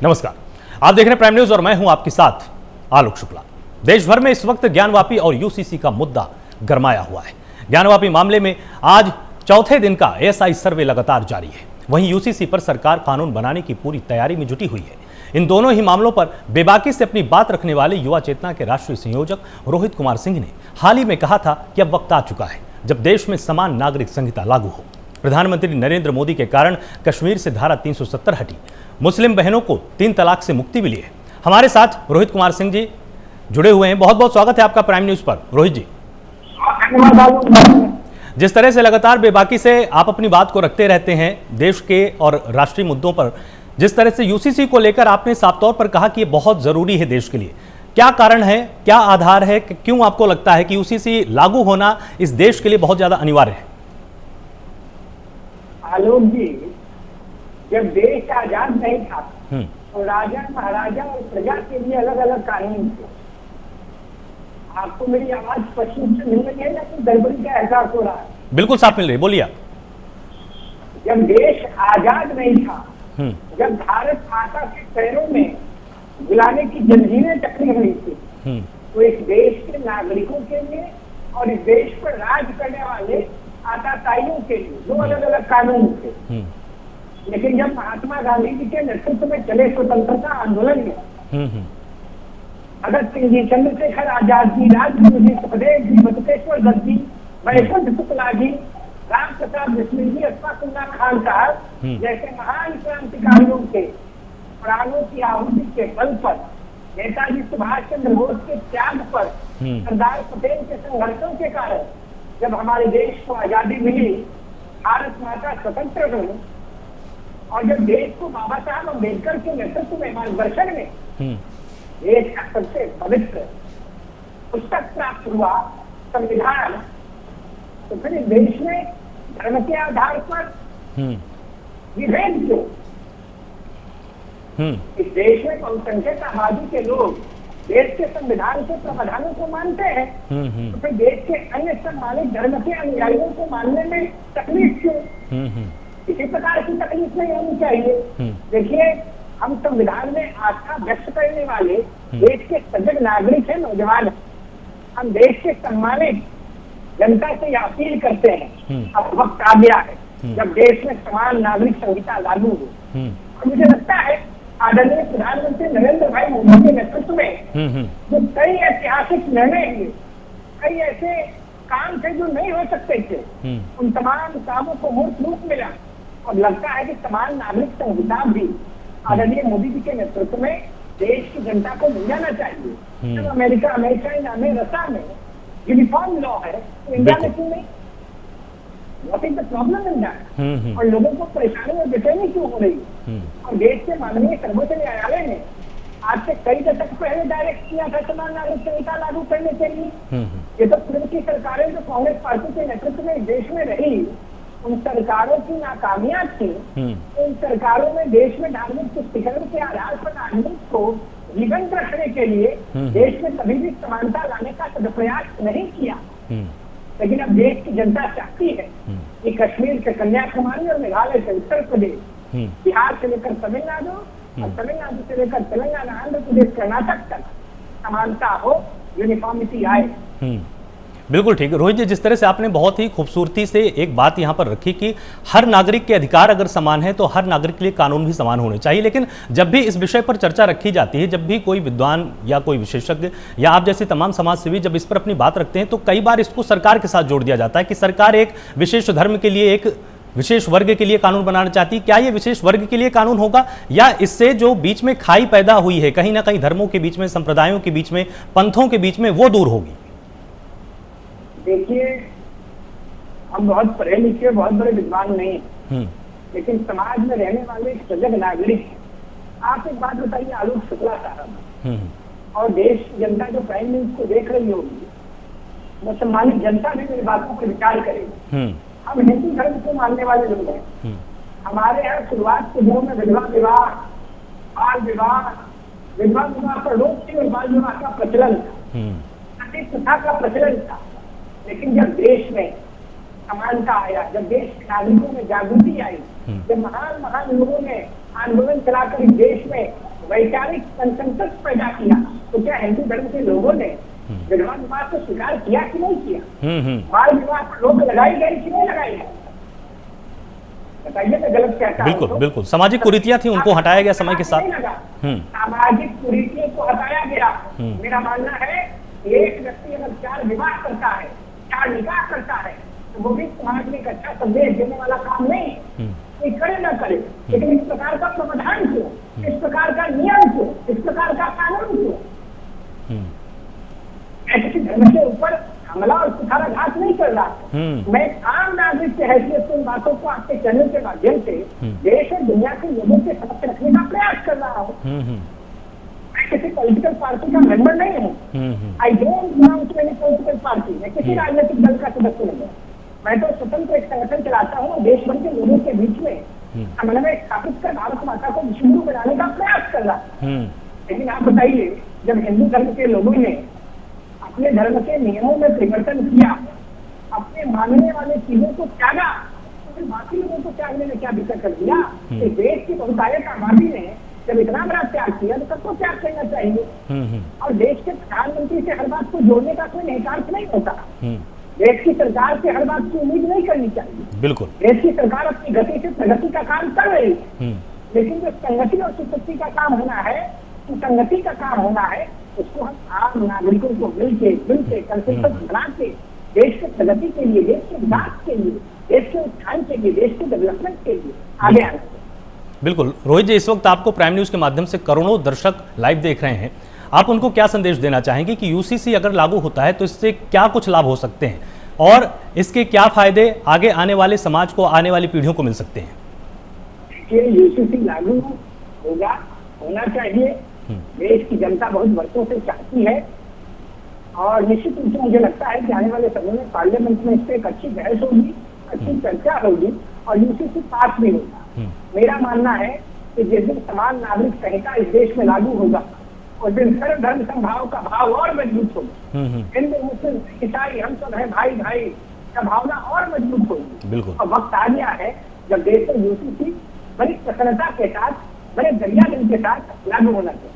नमस्कार, आप देख रहे हैं प्राइम न्यूज और मैं हूं आपके साथ आलोक शुक्ला। देश भर में इस वक्त ज्ञानवापी और यूसीसी का मुद्दा गरमाया हुआ है। ज्ञानवापी मामले में आज चौथे दिन का एएसआई सर्वे लगातार जारी है। वहीं यूसीसी पर सरकार कानून बनाने की पूरी तैयारी में जुटी हुई है। इन दोनों ही मामलों पर बेबाकी से अपनी बात रखने वाले युवा चेतना के राष्ट्रीय संयोजक रोहित कुमार सिंह ने हाल ही में कहा था कि अब वक्त आ चुका है जब देश में समान नागरिक संहिता लागू हो। प्रधानमंत्री नरेंद्र मोदी के कारण कश्मीर से धारा 370 हटी, मुस्लिम बहनों को 3 तलाक से मुक्ति मिली है। हमारे साथ रोहित कुमार सिंह जी जुड़े हुए हैं। बहुत बहुत स्वागत है आपका प्राइम न्यूज पर रोहित जी। जिस तरह से लगातार बेबाकी से आप अपनी बात को रखते रहते हैं देश के और राष्ट्रीय मुद्दों पर, जिस तरह से यूसीसी को लेकर आपने साफ तौर पर कहा कि ये बहुत जरूरी है देश के लिए, क्या कारण है, क्या आधार है, क्यों आपको लगता है कि यूसीसी लागू होना इस देश के लिए बहुत ज्यादा अनिवार्य है? आलोक जी, जब देश आजाद नहीं था तो राजा महाराजा और प्रजा के लिए अलग अलग कानून थे। आपको मेरी आवाज स्पष्ट रूप से मिल रही है या तो गड़बड़ी का एहसास हो रहा है? बिल्कुल साफ मिल रही है, बोलिए आप। जब देश आजाद नहीं था, जब भारत माता के पैरों में गुलामी की जंजीरें टकरी हुई थी, तो इस देश के नागरिकों के लिए और इस देश पर राज करने वाले आताताइयों के लिए 2 अलग अलग कानून थे। लेकिन जब महात्मा गांधी जी के नेतृत्व में चले स्वतंत्रता आंदोलन में भगत सिंह जी, चंद्रशेखर आजाद जी, राजगुरु जी, सुखदेव जी, बटुकेश्वर दत्त जी, महेश्वर शुक्ला जी, राम प्रसाद बिस्मिल जी, अशफाकुल्लाह खान साहब जैसे महान क्रांतिकारियों के प्राणों की आहुति के बल पर, नेताजी सुभाष चंद्र बोस के त्याग पर, सरदार पटेल के संघर्षों के कारण जब हमारे देश को आजादी मिली, भारत माता स्वतंत्र हुई और जब देश को बाबा साहब अम्बेडकर के नेतृत्व में, मार्गदर्शन में देश का सबसे पवित्र पुस्तक प्राप्त हुआ संविधान, तो फिर इस देश में धर्म के आधार पर विभेद क्यों? इस देश में बहुसंख्यक आबादी के लोग देश के संविधान के प्रावधानों को मानते हैं, तो फिर देश के अन्य सम्मानित धर्म के अनुयायियों को मानने में तकलीफ क्यों? इसी प्रकार की तकलीफ नहीं होनी चाहिए। देखिए, हम संविधान में आस्था व्यक्त करने वाले देश के सजग नागरिक हैं, नौजवान हैं। हम देश के सम्मानित जनता से अपील करते हैं, अब वक्त आ गया है जब देश में समान नागरिक संहिता लागू हो। और मुझे लगता है आदरणीय प्रधानमंत्री नरेंद्र भाई मोदी के नेतृत्व में जो कई ऐतिहासिक निर्णय हुए, कई ऐसे काम थे जो नहीं हो सकते थे, उन तमाम कामों को मूर्त रूप मिला और लगता है कि समान नागरिक संहिता भी आदरणीय मोदी जी के नेतृत्व में देश की जनता को मिल जाना चाहिए। जब अमेरिका नामे रसा में यूनिफॉर्म लॉ है तो इंडिया में क्यों नहीं? What is the problem in that? और लोगों को परेशानी और बेचैनी क्यों हो रही? और देश के माननीय सर्वोच्च न्यायालय ने आज से कई दशक पहले डायरेक्ट किया था समान नागरिक संहिता लागू करने के लिए। ये तो पूर्व की सरकारें जो कांग्रेस पार्टी के नेतृत्व में देश में रही, उन सरकारों की नाकामियां थी। उन सरकारों में देश में धार्मिक तुष्टिकरण के आधार पर नागरिक को जीवंत रखने के लिए देश में कभी भी समानता लाने का प्रयास नहीं किया। लेकिन अब देश की जनता चाहती है कि कश्मीर से कन्याकुमारी और मेघालय से उत्तर प्रदेश, बिहार से लेकर तमिलनाडु और तमिलनाडु से लेकर तेलंगाना, आंध्र प्रदेश, कर्नाटक तक समानता हो, यूनिफॉर्मिटी आए। बिल्कुल ठीक है रोहित जी, जिस तरह से आपने बहुत ही खूबसूरती से एक बात यहाँ पर रखी कि हर नागरिक के अधिकार अगर समान है तो हर नागरिक के लिए कानून भी समान होने चाहिए। लेकिन जब भी इस विषय पर चर्चा रखी जाती है, जब भी कोई विद्वान या कोई विशेषज्ञ या आप जैसे तमाम समाज सेवी जब इस पर अपनी बात रखते हैं, तो कई बार इसको सरकार के साथ जोड़ दिया जाता है कि सरकार एक विशेष धर्म के लिए, एक विशेष वर्ग के लिए कानून बनाना चाहती है। क्या ये विशेष वर्ग के लिए कानून होगा या इससे जो बीच में खाई पैदा हुई है कहीं ना कहीं धर्मों के बीच में, संप्रदायों के बीच में, पंथों के बीच में, वो दूर होगी? देखिए, हम बहुत पढ़े लिखे, बहुत बड़े विद्वान नहीं हैं, लेकिन समाज में रहने वाले एक सजग नागरिक हैं। आप एक बात बताइए आलोक शुक्ला साहब, और देश की जनता जो प्राइम न्यूज को देख रही होगी, वो सम्मानित जनता भी मेरी बातों पर विचार करेगी। हम हिंदू धर्म को मानने वाले लोग हैं। हमारे यहाँ शुरुआत के दिनों में विधवा विवाह, बाल विवाह, विधवा विवाह पर रोक थी और बाल विवाह का प्रचलन था, सती प्रथा का प्रचलन था। लेकिन जब देश में समानता आया, जब देश के नागरिकों में जागृति आई, जब महान महान लोगों ने आंदोलन चलाकर इस देश में वैचारिक कंसेंसस पैदा किया। तो क्या हिंदू धर्म के लोगों ने विधवा विवाह को स्वीकार किया कि नहीं किया? बाल विवाह पर रोक लगाई गई कि नहीं लगाई गई? बताइए, मैं गलत कहता हूं बिल्कुल तो? बिल्कुल, सामाजिक कुरीतियां थी, उनको हटाया गया समय के साथ। सामाजिक कुरीतियों को हटाया गया। मेरा मानना है एक व्यक्ति अगर 4 विवाह करता है, 4 निकाह करता है, तो वो भी समाज में एक अच्छा संदेश देने वाला काम नहीं कोई करे ना करे। लेकिन इस प्रकार का प्रावधान क्यों, इस प्रकार का नियम क्यों, इस प्रकार का कानून क्यों? मैं किसी धर्म के ऊपर हमला और कुठाराघात नहीं कर रहा। मैं आम नागरिक की हैसियत से इन बातों को आपके चैनल के माध्यम से देश और दुनिया के लोगों के समक्ष रखने का प्रयास कर रहा हूँ। मैं किसी पॉलिटिकल पार्टी का मेंबर नहीं हूँ। I don't belong to any political party. मैं किसी राजनीतिक दल का सदस्य नहीं हूँ। मैं तो स्वतंत्र एक संगठन चलाता हूँ, देश भर के लोगों के बीच में समन्वय स्थापित कर भारत माता को विश्व गुरु बनाने का प्रयास कर रहा है। लेकिन आप बताइए, जब हिंदू धर्म के लोगों ने अपने धर्म के नियमों में परिवर्तन किया, अपने मानने वाले चीजों को त्यागा, तो फिर बाकी लोगों को त्यागने में क्या दिक्कत कर दिया? कि देश की बहुतायत आबादी ने जब इतना बड़ा त्याग किया तो सबको त्याग करना चाहिए। और देश के प्रधानमंत्री से हर बात को जोड़ने का कोई निहितार्थ नहीं होता। देश की सरकार से हर बात की उम्मीद नहीं करनी चाहिए। बिल्कुल, देश की सरकार अपनी गति से प्रगति का काम कर रही है, लेकिन जो संगति और सुशक्ति का काम होना है, संगति का काम होना है, उसको हम आम नागरिकों को मिलके कंसेंसस बना के देश के प्रगति के लिए, देश के विकास के लिए, देश के उत्थान के लिए, देश के डेवलपमेंट के लिए आगे आना चाहिए। बिल्कुल। रोहित जी, इस वक्त आपको प्राइम न्यूज के माध्यम से करोड़ों दर्शक लाइव देख रहे हैं, आप उनको क्या संदेश देना चाहेंगे कि यूसीसी अगर लागू होता है तो इससे क्या कुछ लाभ हो सकते हैं और इसके क्या फायदे आगे आने वाले समाज को, आने वाली पीढ़ियों को मिल सकते हैं? यूसीसी लागू होगा, होना चाहिए। देश की जनता बहुत वर्षों से चाहती है और निश्चित रूप से मुझे लगता है कि आने वाले समय में पार्लियामेंट में इस पर एक अच्छी बहस होगी, अच्छी चर्चा होगी और यूसीसी पास भी होगा। मेरा मानना है कि जिस दिन समान नागरिक संहिता इस देश में लागू होगा और दिन सर्वधर्म समभाव का भाव और मजबूत होगा। हिंदू मुस्लिम ईसाई हम सब है भाई भाई का भावना और मजबूत होगी। बिल्कुल। और वक्त आ गया है जब देश में यूसीसी बड़ी प्रसन्नता के साथ, बड़े दरिया दिल के साथ लागू होना चाहिए।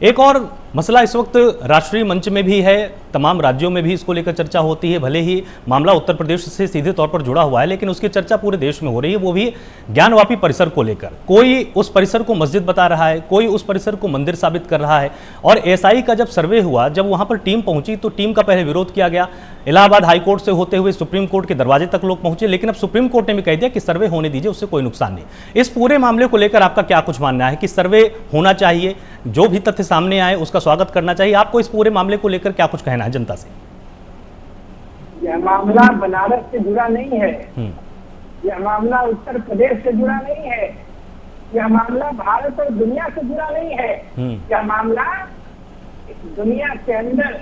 एक और मसला इस वक्त राष्ट्रीय मंच में भी है, तमाम राज्यों में भी इसको लेकर चर्चा होती है। भले ही मामला उत्तर प्रदेश से सीधे तौर पर जुड़ा हुआ है, लेकिन उसकी चर्चा पूरे देश में हो रही है, वो भी ज्ञानवापी परिसर को लेकर। कोई उस परिसर को मस्जिद बता रहा है, कोई उस परिसर को मंदिर साबित कर रहा है। और एसआई का जब सर्वे हुआ, जब वहां पर टीम पहुंची तो टीम का पहले विरोध किया गया। इलाहाबाद हाईकोर्ट से होते हुए सुप्रीम कोर्ट के दरवाजे तक लोग पहुंचे, लेकिन अब सुप्रीम कोर्ट ने भी कह दिया कि सर्वे होने दीजिए, उससे कोई नुकसान नहीं। इस पूरे मामले को लेकर आपका क्या कुछ मानना है कि सर्वे होना चाहिए, जो भी तथ्य सामने आए उसका स्वागत करना चाहिए? आपको इस पूरे मामले को लेकर क्या कुछ कहना है जनता से? यह मामला बनारस से जुड़ा नहीं है, यह मामला उत्तर प्रदेश से जुड़ा नहीं है, यह मामला भारत और दुनिया से जुड़ा नहीं है। यह मामला दुनिया के अंदर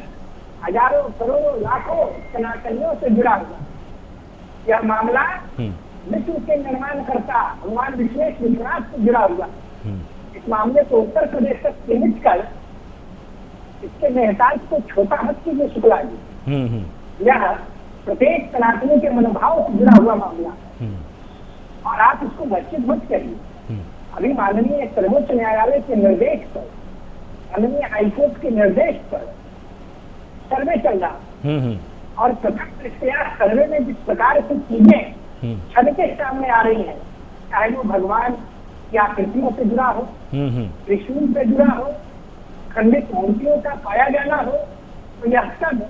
हजारों करोड़ों लाखों सनातनियों से जुड़ा हुआ। यह मामला विश्व के निर्माणकर्ता भगवान विश्वेश्वरनाथ से जुड़ा हुआ। इस मामले को उत्तर प्रदेश तक सीमित कर इसके निहितार्थ को छोटा मत कीजिए शुक्ला जी। यह प्रत्येक सनातनी के मनोभाव से जुड़ा हुआ मामला और आप इसको वर्चित मत करिए। अभी माननीय सर्वोच्च न्यायालय के निर्देश पर, माननीय हाईकोर्ट के निर्देश पर सर्वे चल रहा और प्रथम दृष्टया सर्वे में जिस प्रकार की चीजें छन के सामने आ रही हैं, चाहे वो भगवान की आकृतियों से जुड़ा हो, त्रिशूल से जुड़ा हो, खंडित मूर्तियों का पाया जाना हो, तो यह सब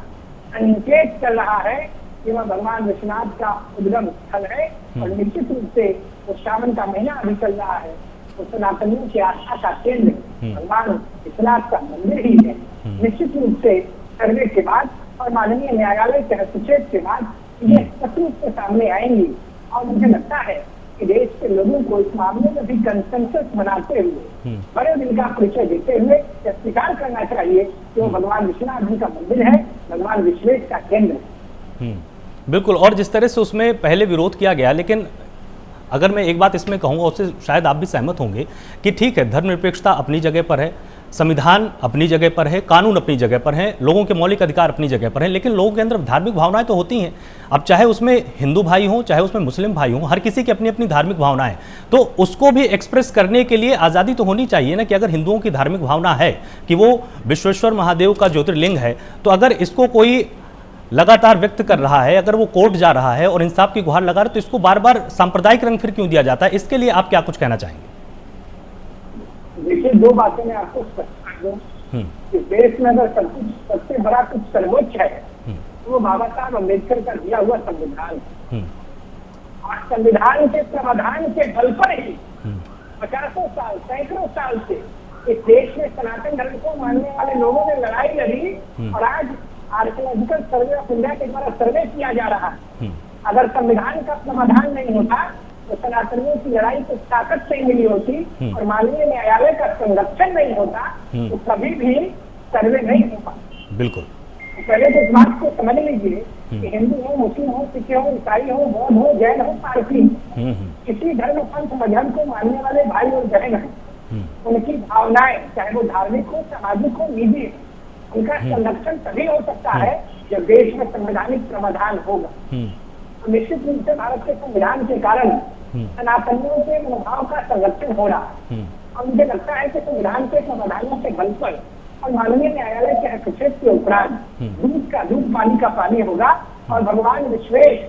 संकेत कर रहा है कि वह भगवान विश्वनाथ का उद्गम स्थल है। और निश्चित रूप से वो सावन का महीना अभी चल रहा है, तो सनातनियों की आस्था का केंद्र भगवान विश्वनाथ का मंदिर ही है। निश्चित रूप से सर्वे के बाद और माननीय न्यायालय के हस्तक्षेप के बाद ये स्पष्ट रूप से सामने आएंगी और मुझे लगता है कि देश के लोगों को इस मामले में भी कंसेंसस बनाते हुए, बड़े दिल का परिचय देते हुए स्वीकार करना चाहिए कि वो भगवान विश्वनाथ जी का मंदिर है, भगवान विश्वेश का केंद्र है। बिल्कुल। और जिस तरह से उसमें पहले विरोध किया गया, लेकिन अगर मैं एक बात इसमें कहूँगा, उससे शायद आप भी सहमत होंगे कि ठीक है, धर्मनिरपेक्षता अपनी जगह पर है, संविधान अपनी जगह पर है, कानून अपनी जगह पर है, लोगों के मौलिक अधिकार अपनी जगह पर हैं, लेकिन लोगों के अंदर धार्मिक भावनाएं तो होती हैं। अब चाहे उसमें हिंदू भाई हों, चाहे उसमें मुस्लिम भाई हों, हर किसी की अपनी अपनी धार्मिक भावनाएं, तो उसको भी एक्सप्रेस करने के लिए आज़ादी तो होनी चाहिए ना। कि अगर हिंदुओं की धार्मिक भावना है कि वो विश्वेश्वर महादेव का ज्योतिर्लिंग है, तो अगर इसको कोई लगातार व्यक्त कर रहा है, अगर वो कोर्ट जा रहा है और इंसाफ की गुहार लगा रहा है, तो इसको बार बार सांप्रदायिक रंग फिर क्यों दिया जाता है? इसके लिए आप क्या कुछ कहना चाहेंगे? देखिए, दो बातें मैं आपको स्पष्ट कर दूं। इस देश में अगर सब कुछ सबसे बड़ा कुछ सर्वोच्च है तो वो बाबा साहब अम्बेडकर का दिया हुआ संविधान है। और संविधान के प्रावधान के बल पर ही 50 साल, सैकड़ों साल से इस देश में सनातन धर्म को मानने वाले लोगों ने लड़ाई लड़ी और आज आर्कियोलॉजिकल सर्वे ऑफ इंडिया के द्वारा सर्वे किया जा रहा है। अगर संविधान का समाधान नहीं होता तो सनातनियों की लड़ाई को ताकत से मिली होती और माननीय न्यायालय का संरक्षण नहीं होता तो कभी भी सर्वे नहीं हो पाता। बिल्कुल। तो पहले तो इस बात को समझ लीजिए कि हिंदू हो, मुस्लिम हो, सिख हो, ईसाई हो, बौद्ध हो, जैन हो, पारसी हो, किसी धर्म पंथ मजहब को मानने वाले भाई और बहन हैं, उनकी भावनाएं चाहे वो धार्मिक हो, सामाजिक हो, निजी हो, उनका संरक्षण तभी हो सकता है जब देश में संवैधानिक प्रावधान होगा। तो निश्चित रूप से भारत के संविधान के कारण सनातनियों के मनोभाव का संरक्षण हो रहा है। और मुझे लगता है कि संविधान के प्रावधानों के बल पर और माननीय न्यायालय के हस्तक्षेप के उपरांत दूध का दूध, पानी का पानी होगा। और भगवान विश्वेश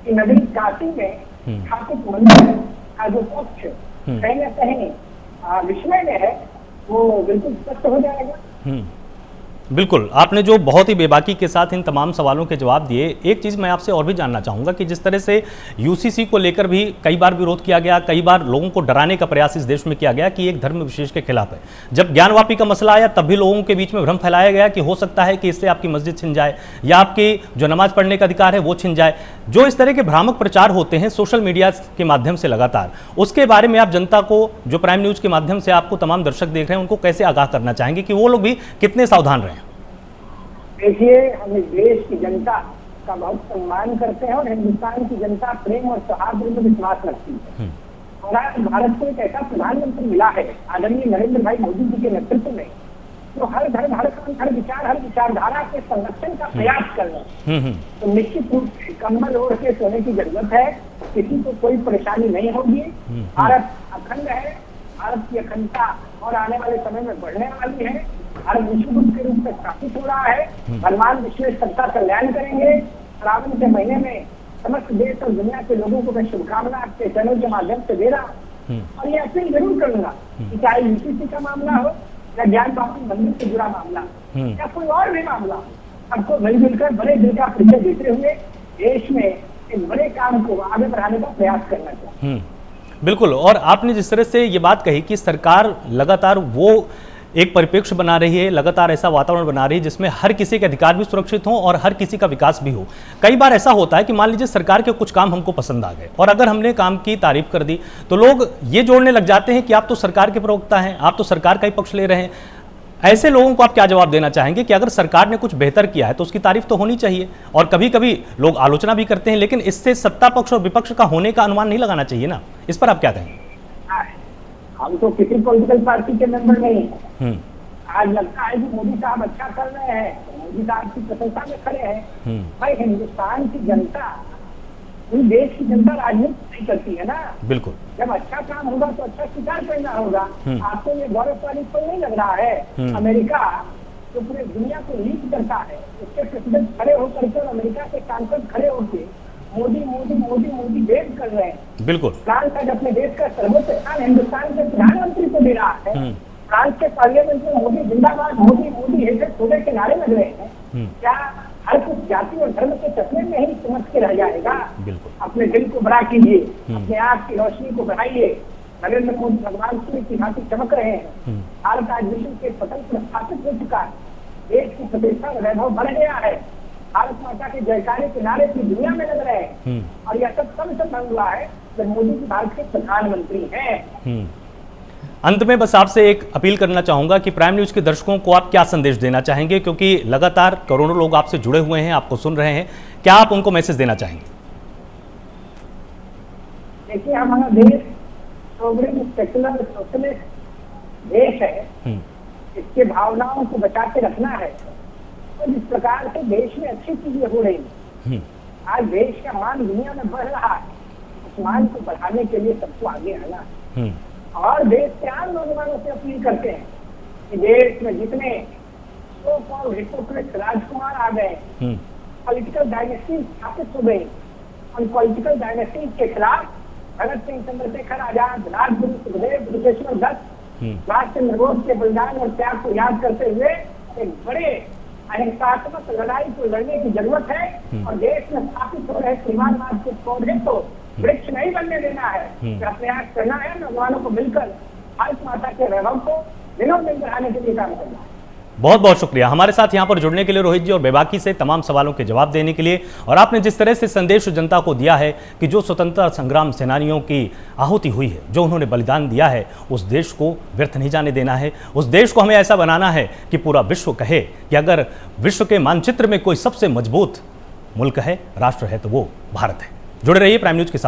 की नदी काशी में स्थापित मंदिर का जो पक्ष कहीं न कहीं विस्मय में है, वो बिल्कुल स्पष्ट हो जाएगा। बिल्कुल, आपने जो बहुत ही बेबाकी के साथ इन तमाम सवालों के जवाब दिए। एक चीज़ मैं आपसे और भी जानना चाहूँगा कि जिस तरह से यूसीसी को लेकर भी कई बार विरोध किया गया, कई बार लोगों को डराने का प्रयास इस देश में किया गया कि एक धर्म विशेष के खिलाफ है। जब ज्ञानवापी का मसला आया तब भी लोगों के बीच में भ्रम फैलाया गया कि हो सकता है कि इससे आपकी मस्जिद छिन जाए या आपकी जो नमाज पढ़ने का अधिकार है वो छिन जाए। जो इस तरह के भ्रामक प्रचार होते हैं सोशल मीडिया के माध्यम से लगातार, उसके बारे में आप जनता को, जो प्राइम न्यूज़ के माध्यम से आपको तमाम दर्शक देख रहे हैं, उनको कैसे आगाह करना चाहेंगे कि वो लोग भी कितने सावधान रहें? देखिए, हम इस देश की जनता का बहुत सम्मान करते हैं और हिंदुस्तान की जनता प्रेम और सौहार्द में विश्वास रखती है। और आज भारत को एक ऐसा प्रधानमंत्री मिला है आदरणीय नरेंद्र भाई मोदी जी के नेतृत्व में, जो हर धर्म, हर पंथ, हर विचार, हर विचारधारा के संरक्षण का प्रयास कर रहे हैं। तो निश्चित रूप से कंबल ओढ़ के सोने की जरूरत है, किसी को कोई परेशानी नहीं होगी। भारत अखंड है, भारत की अखंडता और आने वाले समय में बढ़ने वाली है। भारत विश्व गुरु के रूप में स्थापित हो रहा है। भगवान विश्वेश सबका कल्याण करेंगे। श्रावण के महीने में समस्त देश और दुनिया के लोगों को मैं शुभकामना आपके चैनल के माध्यम से दे रहा हूँ। और ये अपील जरूर करूंगा कि चाहे यूसीसी का मामला हो या ज्ञानवापी मंदिर से जुड़ा मामला या कोई और भी मामला, सबको मिलजुल कर बड़े दिल का परिचय देते हुए देश में एक बड़े काम को आगे बढ़ाने का प्रयास करना चाहिए। बिल्कुल। और आपने जिस तरह से ये बात कही कि सरकार लगातार वो एक परिप्रेक्ष्य बना रही है, लगातार ऐसा वातावरण बना रही है जिसमें हर किसी के अधिकार भी सुरक्षित हों और हर किसी का विकास भी हो। कई बार ऐसा होता है कि मान लीजिए सरकार के कुछ काम हमको पसंद आ गए और अगर हमने काम की तारीफ कर दी तो लोग ये जोड़ने लग जाते हैं कि आप तो सरकार के प्रवक्ता हैं, आप तो सरकार का ही पक्ष ले रहे हैं। ऐसे लोगों को आप क्या जवाब देना चाहेंगे कि अगर सरकार ने कुछ बेहतर किया है तो उसकी तारीफ तो होनी चाहिए, और कभी कभी लोग आलोचना भी करते हैं, लेकिन इससे सत्ता पक्ष और विपक्ष का होने का अनुमान नहीं लगाना चाहिए ना। इस पर आप क्या कहेंगे? हम तो किसी पॉलिटिकल पार्टी के मेंबर नहीं हैं। आज लगता है कि मोदी साहब अच्छा कर रहे हैं, मोदी साहब की प्रशंसा में खड़े हैं। भाई, हिंदुस्तान की जनता, पूरी देश की जनता राजनीति नहीं करती है ना। बिल्कुल। जब अच्छा काम होगा तो अच्छा स्वीकार करना होगा। आपको ये गौरवशाली तो नहीं लग रहा है? अमेरिका जो पूरे दुनिया को लीड करता है, उसके प्रेसिडेंट खड़े होकर के और अमेरिका के सांसद खड़े होकर मोदी मोदी मोदी मोदी वेद कर रहे हैं। बिल्कुल। फ्रांस आज अपने देश का सर्वोच्च स्थान हिंदुस्तान के प्रधानमंत्री को दे रहा है। फ्रांस के पार्लियामेंट में मोदी जिंदाबाद, मोदी मोदी हेठे छोटे के नारे लग रहे हैं। क्या हर कुछ जाति और धर्म के चश्मे में ही समझ के रह जाएगा? अपने दिल को बड़ा कीजिए, अपने आँख की रोशनी को बढ़ाइए। नरेंद्र मोदी भगवान सूर्य की भांति चमक रहे हैं। भारत आज विश्व के पटल पर स्थापित हो चुका है। देश की प्रतिष्ठा और वैभव बढ़ गया है। भारत माता के जयकारे के नारे पूरी दुनिया में लग रहे हैं। और यह सब तब संभव हुआ है जब मोदी जी भारत के प्रधानमंत्री हैं। अंत में बस आपसे एक अपील करना चाहूंगा कि प्राइम न्यूज़ के दर्शकों को आप क्या संदेश देना चाहेंगे, क्योंकि लगातार करोड़ों लोग आपसे जुड़े हुए हैं, आपको सुन रहे हैं। क्या आप उनको मैसेज देना चाहेंगे? देखिए, हमारा देश सोवरेन सेक्युलर सोशलिस्ट देश है। इसके भावनाओं को बचा के रखना है। और जिस प्रकार से देश में अच्छी चीजें हो रही हैं, आज देश का मान दुनिया में बढ़ रहा है, उस मान को बढ़ाने के लिए सबको आगे आना है। और देश के आम नौजवानों से अपील करते हैं कि देश में जितने सो कॉल्ड हिपोक्रेट राजकुमार आ गए, पॉलिटिकल डायनेस्टी स्थापित हो गई, उन पॉलिटिकल डायनेस्टी के खिलाफ भगत सिंह, चंद्रशेखर आजाद, राजगुरु सुखदेव, बृजेश्वर दत्त, सुभाष चंद्र बोस के बलिदान और त्याग को याद करते हुए एक बड़े अहिंसात्मक लड़ाई को लड़ने की जरूरत है। और देश में स्थापित हो रहे परिवारवाद के पौधे को वृक्ष नहीं बनने देना है। प्रयास करना है नौजवानों को मिलकर भारत माता के वैभव को दिनों दिन बढ़ाने के लिए काम करना है। बहुत बहुत शुक्रिया हमारे साथ यहाँ पर जुड़ने के लिए रोहित जी, और बेबाकी से तमाम सवालों के जवाब देने के लिए। और आपने जिस तरह से संदेश जनता को दिया है कि जो स्वतंत्रता संग्राम सेनानियों की आहुति हुई है, जो उन्होंने बलिदान दिया है, उस देश को व्यर्थ नहीं जाने देना है। उस देश को हमें ऐसा बनाना है कि पूरा विश्व कहे कि अगर विश्व के मानचित्र में कोई सबसे मजबूत मुल्क है, राष्ट्र है, तो वो भारत है। जुड़े रहिए प्राइम न्यूज के साथ।